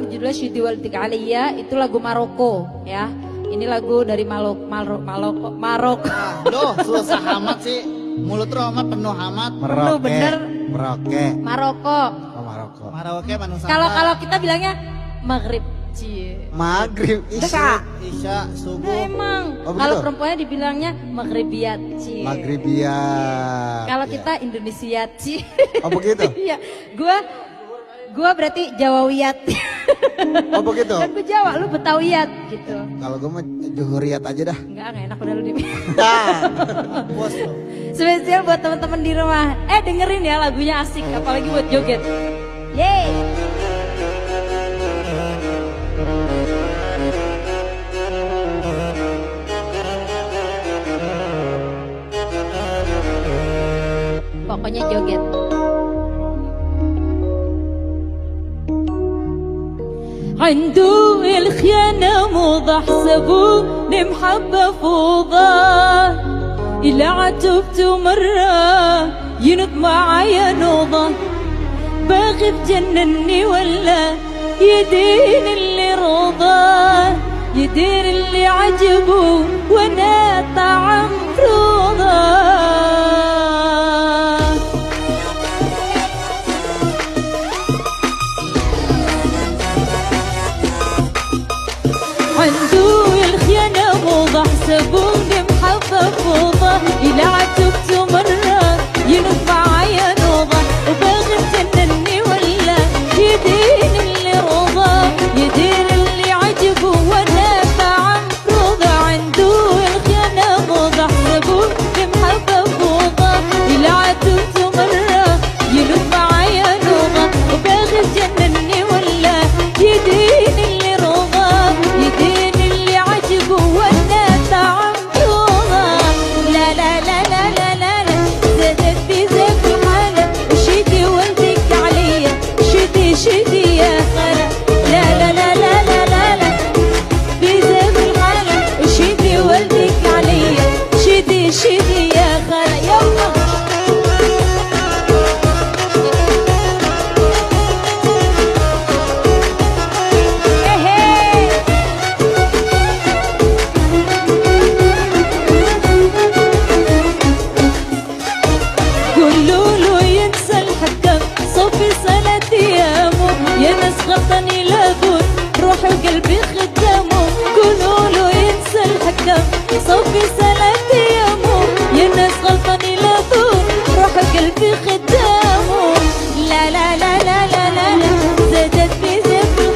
Judulnya Syudi Walidik Aliyah, itu lagu Maroko ya. Ini lagu dari Maroko. Loh, susah amat sih. Mulut lo amat penuh amat. Penuh bener. Merauke. Maroko. Oh, Maroko. Maroko manusia. Kalau kita bilangnya Maghrib. Cie. Maghrib, Isya. Isya, subuh. Nah, emang. Oh, Kalau begitu? perempuannya dibilangnya Maghribiyat. Cie. Maghribiyat. Kalau Ya. kita Indonesiat. Cie. Oh begitu? Iya. Gua berarti Jawawiyat. Oh begitu? Kan gue Jawa, lu Betawiyat gitu. Kalau gue mah Johuriyat aja dah. Enggak enak udah lu di. Bos lo. Spesial buat teman-teman di rumah. Dengerin ya lagunya asik, apalagi buat joget. Yeay. Pokoknya joget. عنده الخيانة موضح سبوه لمحبة فوضى إلا عتبت مرة ينط معايا نوضة باغي تجنني ولا يدين اللي رضاه يدين اللي عجبه وانا طعم